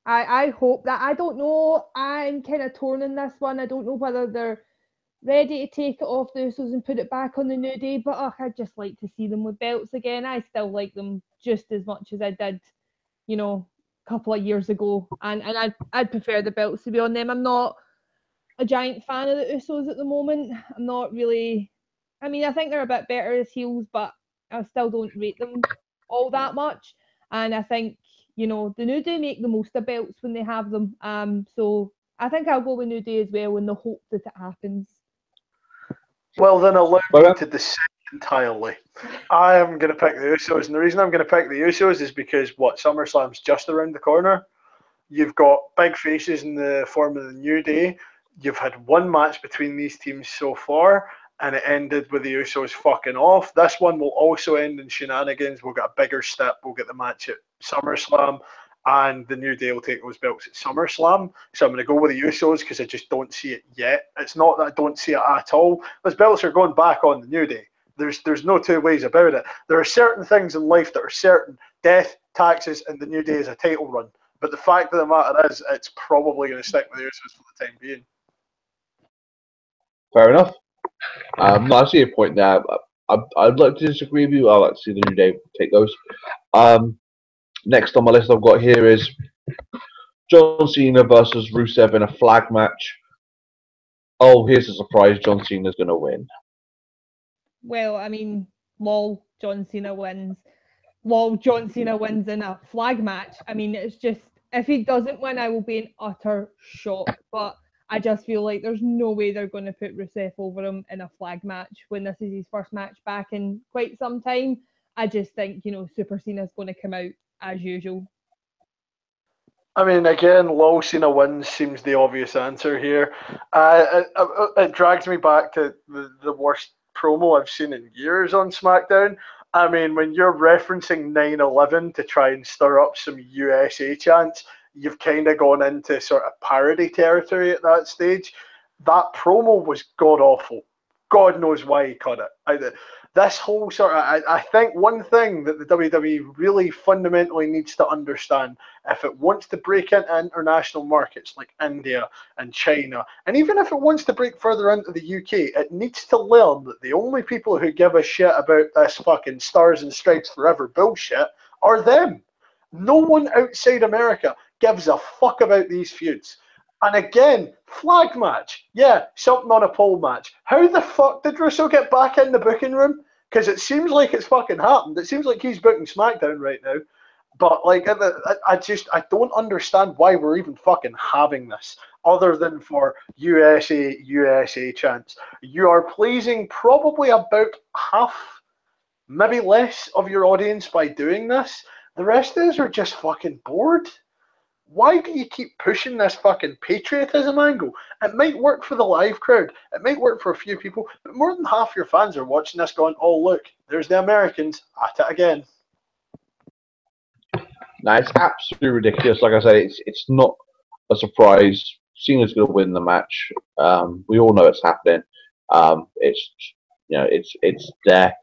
Speaker 3: I hope that. I don't know. I'm kind of torn in this one. I don't know whether they're ready to take it off the Usos and put it back on the New Day, but I'd just like to see them with belts again. I still like them just as much as I did, a couple of years ago, and I'd prefer the belts to be on them. I'm not a giant fan of the Usos at the moment. I'm not really. I mean, I think they're a bit better as heels, but I still don't rate them all that much. And I think the New Day make the most of belts when they have them. So I think I'll go with New Day as well in the hope that it happens.
Speaker 2: Well, then allow me to dissent entirely. I am going to pick the Usos, and the reason I'm going to pick the Usos is because SummerSlam's just around the corner. You've got big faces in the form of the New Day. You've had one match between these teams so far, and it ended with the Usos fucking off. This one will also end in shenanigans. We'll get a bigger step. We'll get the match at SummerSlam, and the New Day will take those belts at SummerSlam. So I'm going to go with the Usos because I just don't see it yet. It's not that I don't see it at all. Those belts are going back on the New Day. There's no two ways about it. There are certain things in life that are certain. Death, taxes, and the New Day is a title run. But the fact of the matter is, it's probably going to stick with the Usos for the time being.
Speaker 1: Fair enough. No, I see a point there. I'd like to disagree with you. I'd like to see the New Day take those. Next on my list I've got here is John Cena versus Rusev in a flag match. Oh, here's a surprise. John Cena's going to win.
Speaker 3: Well, I mean, lol, John Cena wins. Lol, John Cena wins in a flag match. I mean, it's just, if he doesn't win, I will be in utter shock. But I just feel like there's no way they're going to put Rusev over him in a flag match when this is his first match back in quite some time. I just think, Super Cena's going to come out as usual.
Speaker 2: I mean, again, lol, Cena wins seems the obvious answer here. It drags me back to the worst promo I've seen in years on SmackDown. I mean, when you're referencing 9/11 to try and stir up some USA chants, you've kind of gone into sort of parody territory at that stage. That promo was god-awful. God knows why he cut it. This whole sort of, I think one thing that the WWE really fundamentally needs to understand, if it wants to break into international markets like India and China, and even if it wants to break further into the UK, it needs to learn that the only people who give a shit about this fucking Stars and Stripes Forever bullshit are them. No one outside America gives a fuck about these feuds. And again, flag match. Yeah, something on a pole match. How the fuck did Russo get back in the booking room? Because it seems like it's fucking happened. It seems like he's booking SmackDown right now. But like, I don't understand why we're even fucking having this, other than for USA chants. You are pleasing probably about half, maybe less of your audience by doing this. The rest of us are just fucking bored. Why do you keep pushing this fucking patriotism angle? It might work for the live crowd. It might work for a few people, but more than half your fans are watching this going, oh, look, there's the Americans at it again.
Speaker 1: No, it's absolutely ridiculous. Like I said, it's not a surprise. Cena's going to win the match. We all know it's happening. It's there.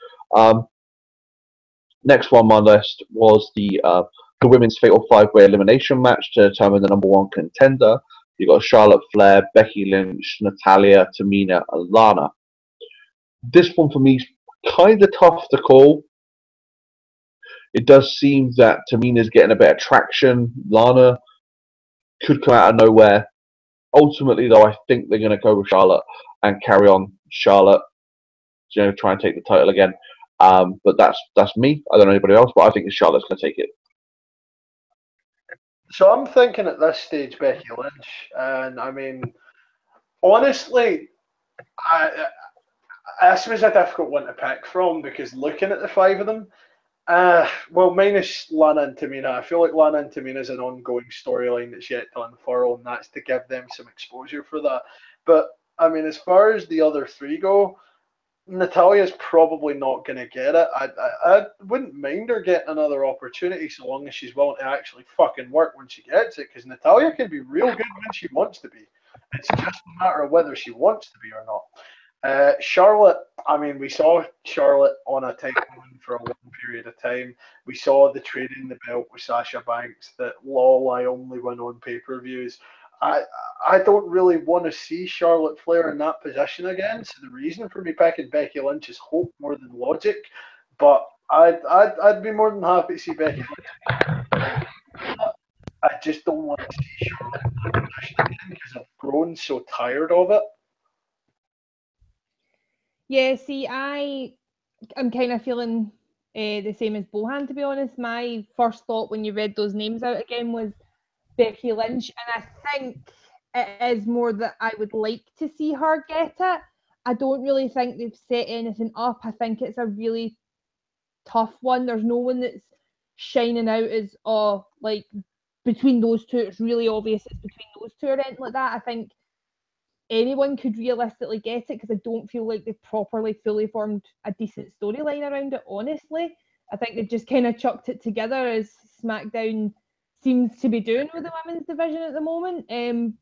Speaker 1: Next one on my list was the the women's fatal 5-way elimination match to determine the number 1 contender. You got Charlotte Flair, Becky Lynch, Natalya, Tamina, and Lana. This one for me is kind of tough to call. It does seem that Tamina's getting a bit of traction. Lana could come out of nowhere. Ultimately, though, I think they're going to go with Charlotte and carry on Charlotte. Try and take the title again. But that's me. I don't know anybody else, but I think Charlotte's going to take it.
Speaker 2: So I'm thinking at this stage Becky Lynch, and I mean, honestly, this was a difficult one to pick from because looking at the 5 of them, well, minus Lana and Tamina, I feel like Lana and Tamina is an ongoing storyline that's yet to unfurl, and that's to give them some exposure for that. But I mean, as far as the other 3 go, Natalya's probably not going to get it. I wouldn't mind her getting another opportunity so long as she's willing to actually fucking work when she gets it, because Natalya can be real good when she wants to be. It's just a matter of whether she wants to be or not. Charlotte, I mean, we saw Charlotte on a title run for a long period of time. We saw the trading the belt with Sasha Banks, that lol, I only win on pay-per-views. I don't really want to see Charlotte Flair in that position again. So the reason for me picking Becky Lynch is hope more than logic. But I'd be more than happy to see Becky Lynch. I just don't want to see Charlotte in that position again because I've grown so tired of it.
Speaker 3: Yeah, see, I'm kind of feeling the same as Bohan, to be honest. My first thought when you read those names out again was Becky Lynch, and I think it is more that I would like to see her get it. I don't really think they've set anything up. I think it's a really tough one. There's no one that's shining out as, oh, like, between those 2, it's really obvious it's between those 2 or anything like that. I think anyone could realistically get it because I don't feel like they've properly fully formed a decent storyline around it, honestly. I think they've just kind of chucked it together as SmackDown seems to be doing with the women's division at the moment.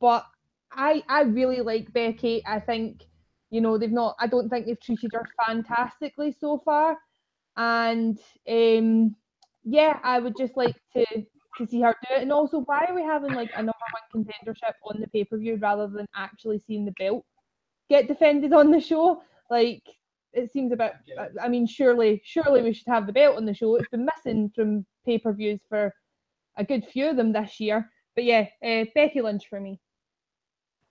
Speaker 3: But I really like Becky. I think, I don't think they've treated her fantastically so far. And yeah, I would just like to see her do it. And also, why are we having like a number 1 contendership on the pay-per-view rather than actually seeing the belt get defended on the show? Like, it seems a bit, I mean, surely we should have the belt on the show. It's been missing from pay-per-views for a good few of them this year. But yeah, Becky Lynch for me.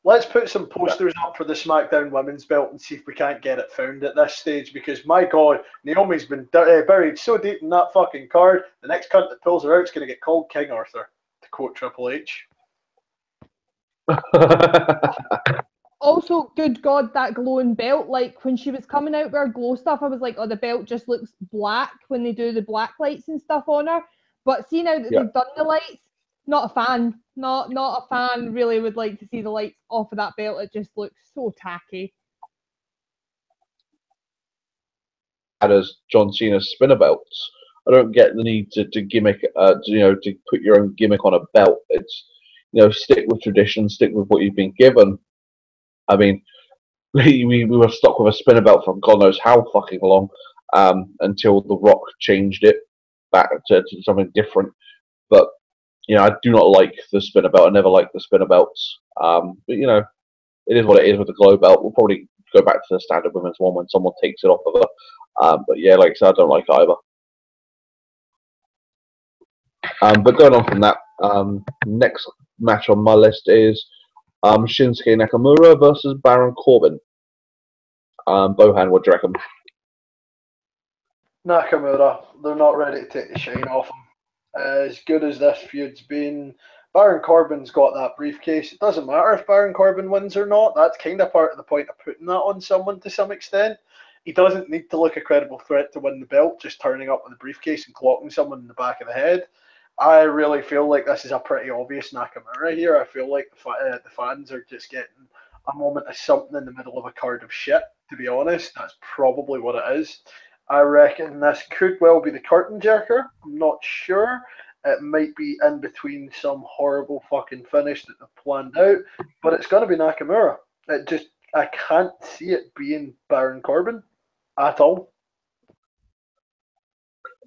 Speaker 2: Let's put some posters up for the SmackDown Women's Belt and see if we can't get it found at this stage, because my God, Naomi's been buried so deep in that fucking card, the next cunt that pulls her out is going to get called King Arthur, to quote Triple H.
Speaker 3: Also, good God, that glowing belt. Like, when she was coming out with her glow stuff, I was like, oh, the belt just looks black when they do the black lights and stuff on her. But see, now that they've done the lights, not a fan. Not a fan. Really would like to see the lights off of that belt. It just looks so tacky.
Speaker 1: As John Cena's spinner belts, I don't get the need to gimmick, to put your own gimmick on a belt. It's, stick with tradition, stick with what you've been given. I mean, we were stuck with a spinner belt for God knows how fucking long, until The Rock changed it back to something different. But I do not like the spinner belt. I never liked the spinner belts. But it is what it is with the glow belt. We'll probably go back to the standard women's one when someone takes it off of her. But yeah, like I said, I don't like it either. But going on from that, next match on my list is Shinsuke Nakamura versus Baron Corbin. Bohan, what do you reckon?
Speaker 2: Nakamura, they're not ready to take the shine off him. As good as this feud's been, Baron Corbin's got that briefcase. It doesn't matter if Baron Corbin wins or not. That's kind of part of the point of putting that on someone to some extent. He doesn't need to look a credible threat to win the belt, just turning up with a briefcase and clocking someone in the back of the head. I really feel like this is a pretty obvious Nakamura here. I feel like the fans are just getting a moment of something in the middle of a card of shit, to be honest. That's probably what it is. I reckon this could well be the curtain jerker. I'm not sure. It might be in between some horrible fucking finish that they've planned out, but it's going to be Nakamura. I can't see it being Baron Corbin at all.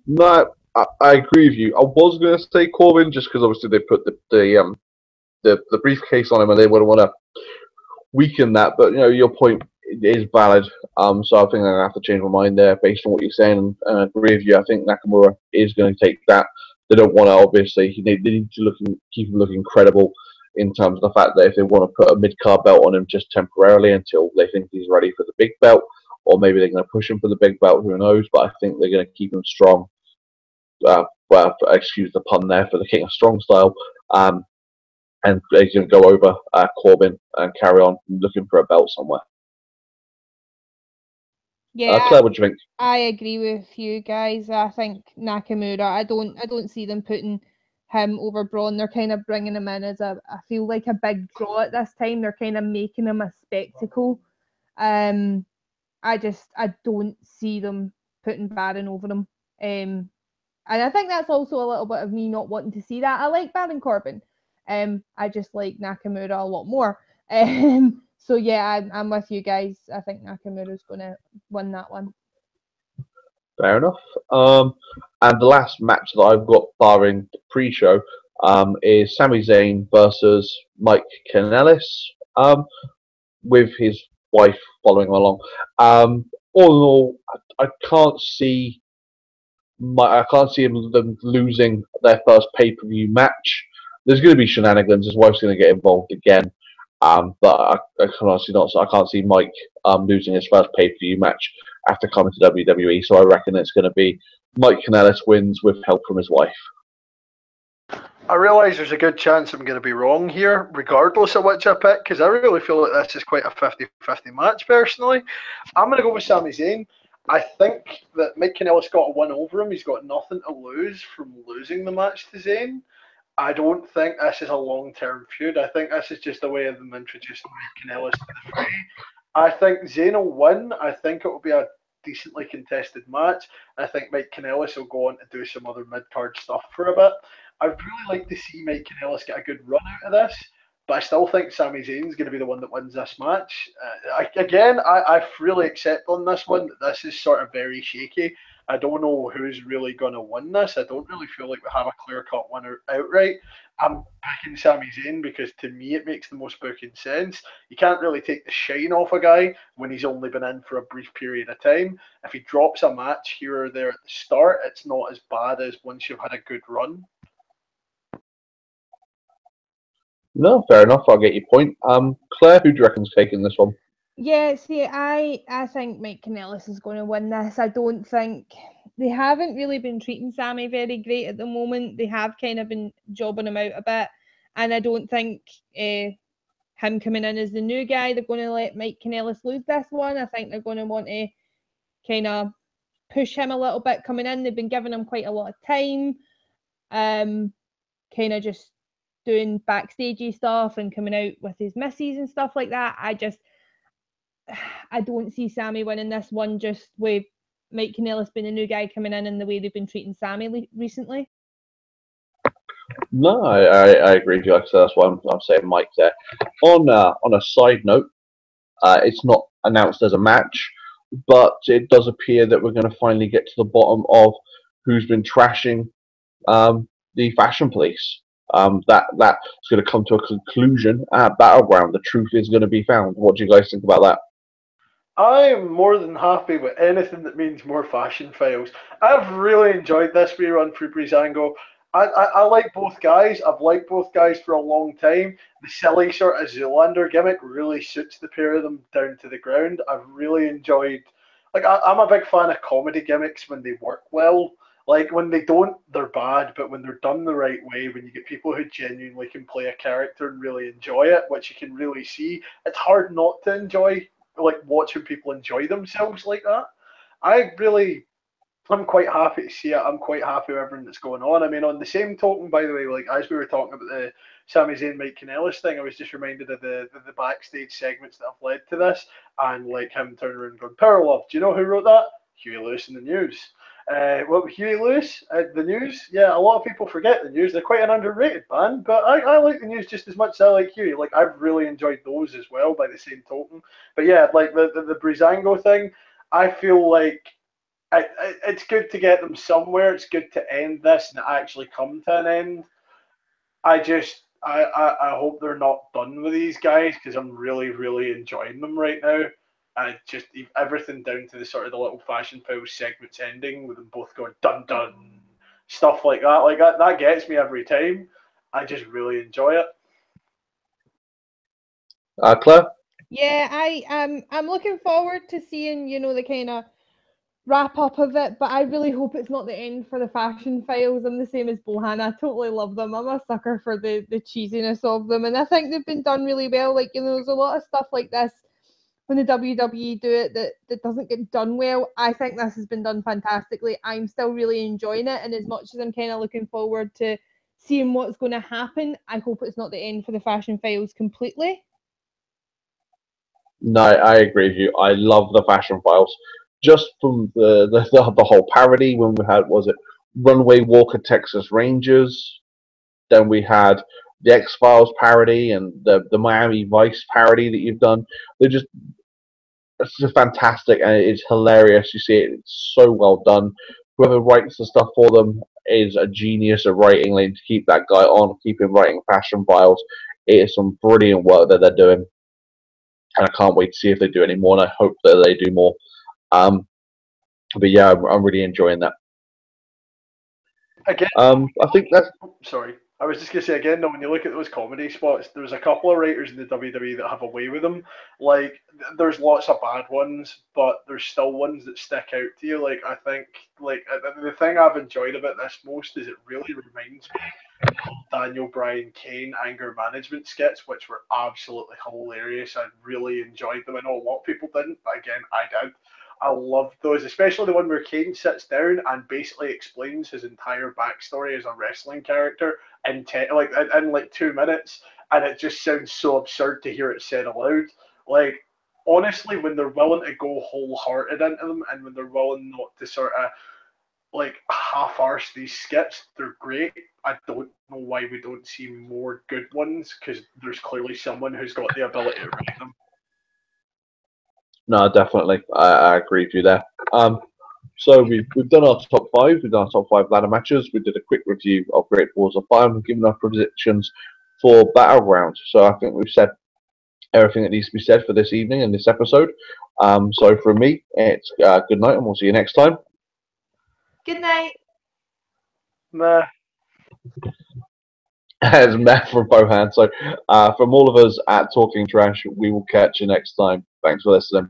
Speaker 1: No, I agree with you. I was going to say Corbin just because obviously they put the briefcase on him and they wouldn't want to weaken that. But your point is valid. So I think I'm gonna have to change my mind there based on what you're saying, and I agree with you. I think Nakamura is going to take that. They don't want to obviously. They need to keep him looking credible in terms of the fact that if they want to put a mid card belt on him just temporarily until they think he's ready for the big belt, or maybe they're going to push him for the big belt. Who knows? But I think they're going to keep him strong. Well, excuse the pun there for the King of Strong style. And he's going to go over Corbin and carry on looking for a belt somewhere.
Speaker 3: Yeah,
Speaker 1: Claire, what do you think?
Speaker 3: I agree with you guys. I think Nakamura. I don't see them putting him over Braun. They're kind of bringing him in as I feel like a big draw at this time. They're kind of making him a spectacle. I don't see them putting Baron over him. And I think that's also a little bit of me not wanting to see that. I like Baron Corbin. I just like Nakamura a lot more. So yeah, I'm with you guys. I think Nakamura's going to win that one.
Speaker 1: Fair enough. And the last match that I've got, barring the pre-show, is Sami Zayn versus Mike Kanellis, with his wife following him along. All in all, I can't see them losing their first pay-per-view match. There's going to be shenanigans. His wife's going to get involved again. But I can honestly not. So I can't see Mike losing his first pay-per-view match after coming to WWE. So I reckon it's going to be Mike Kanellis wins with help from his wife.
Speaker 2: I realise there's a good chance I'm going to be wrong here, regardless of which I pick, because I really feel like this is quite a 50-50 match, personally. I'm going to go with Sami Zayn. I think that Mike Kanellis got a win over him. He's got nothing to lose from losing the match to Zayn. I don't think this is a long-term feud. I think this is just a way of them introducing Mike Kanellis to the fray. I think Zayn will win. I think it will be a decently contested match. I think Mike Kanellis will go on to do some other mid-card stuff for a bit. I'd really like to see Mike Kanellis get a good run out of this, but I still think Sami Zayn's going to be the one that wins this match. I really accept on this one that this is sort of very shaky. I don't know who's really going to win this. I don't really feel like we have a clear-cut winner outright. I'm picking Sami Zayn because to me it makes the most booking sense. You can't really take the shine off a guy when he's only been in for a brief period of time. If he drops a match here or there at the start, it's not as bad as once you've had a good run.
Speaker 1: No, fair enough. I'll get your point. Claire, who do you reckon's taking this one?
Speaker 3: Yeah, see, I think Mike Kanellis is going to win this. I don't think they haven't really been treating Sammy very great at the moment. They have kind of been jobbing him out a bit, and I don't think him coming in as the new guy, they're going to let Mike Kanellis lose this one. I think they're going to want to kind of push him a little bit coming in. They've been giving him quite a lot of time, kind of just doing backstagey stuff and coming out with his misses and stuff like that. I don't see Sammy winning this one just with Mike Kanellis being a new guy coming in and the way they've been treating Sammy recently.
Speaker 1: No, I agree with you. Like I said, that's why I'm saying Mike there. On a side note, it's not announced as a match, but it does appear that we're going to finally get to the bottom of who's been trashing the Fashion Police. That's going to come to a conclusion at Battleground. The truth is going to be found. What do you guys think about that?
Speaker 2: I am more than happy with anything that means more fashion files. I've really enjoyed this rerun for Breezango. I like both guys. I've liked both guys for a long time. The silly sort of Zoolander gimmick really suits the pair of them down to the ground. I've really enjoyed. I'm a big fan of comedy gimmicks when they work well. Like when they don't, they're bad. But when they're done the right way, when you get people who genuinely can play a character and really enjoy it, which you can really see, it's hard not to enjoy. Like watching people enjoy themselves like that. I'm quite happy to see it. I'm quite happy with everything that's going on. I mean, on the same token, by the way, like as we were talking about the Sami Zayn, Mike Kanellis thing, I was just reminded of the backstage segments that have led to this, and like him turning around and going, "Power Love." Do you know who wrote that? Huey Lewis in the News. Huey Lewis, the News. Yeah, a lot of people forget the News. They're quite an underrated band, but I like the News just as much as I like Huey. Like I've really enjoyed those as well, by the same token. But yeah, like the Breezango thing, I feel like it's good to get them somewhere. It's good to end this and actually come to an end. I hope they're not done with these guys because I'm really enjoying them right now. I just everything down to the sort of the little fashion files segments ending with them both going dun dun, stuff like that. Like that gets me every time. I just really enjoy it.
Speaker 1: Claire?
Speaker 3: Yeah, I'm looking forward to seeing, the kind of wrap up of it, but I really hope it's not the end for the fashion files. I'm the same as Bohan. I totally love them. I'm a sucker for the cheesiness of them, and I think they've been done really well. Like, there's a lot of stuff like this when the WWE do it that doesn't get done well. I think this has been done fantastically. I'm still really enjoying it, and as much as I'm kind of looking forward to seeing what's going to happen, I hope it's not the end for the fashion files completely.
Speaker 1: No, I agree with you. I love the Fashion Files. Just from the whole parody when we had, was it Runway Walker Texas Rangers? Then we had the X Files parody and the Miami Vice parody that you've done. They're just It's just fantastic and it's hilarious. You see it, it's so well done. Whoever writes the stuff for them is a genius at writing. Like, to keep that guy on, keep him writing Fashion Files. It is some brilliant work that they're doing, and I can't wait to see if they do any more. And I hope that they do more. Um, but yeah, I'm really enjoying that.
Speaker 2: Again,
Speaker 1: I think that's
Speaker 2: sorry. I was just gonna say again, though, when you look at those comedy spots, there's a couple of writers in the WWE that have a way with them. Like, there's lots of bad ones, but there's still ones that stick out to you. Like, I think, like, the thing I've enjoyed about this most is it really reminds me of Daniel Bryan Kane anger management skits, which were absolutely hilarious. I really enjoyed them. I know a lot of people didn't, but again, I did. I loved those, especially the one where Kane sits down and basically explains his entire backstory as a wrestling character in like 2 minutes, and it just sounds so absurd to hear it said aloud. Like, honestly, when they're willing to go wholehearted into them, and when they're willing not to sort of like half-arse these skits, they're great. I don't know why we don't see more good ones because there's clearly someone who's got the ability to write them.
Speaker 1: no, definitely. I agree with you there. So we've done our top five. We've done our top five ladder matches. We did a quick review of Great Balls of Fire. We've given our predictions for Battleground. So I think we've said everything that needs to be said for this evening and this episode. So from me, it's good night, and we'll see you next time.
Speaker 3: Good night.
Speaker 2: Meh.
Speaker 1: As Matt from Bohan. So from all of us at Talking Trash, we will catch you next time. Thanks for listening.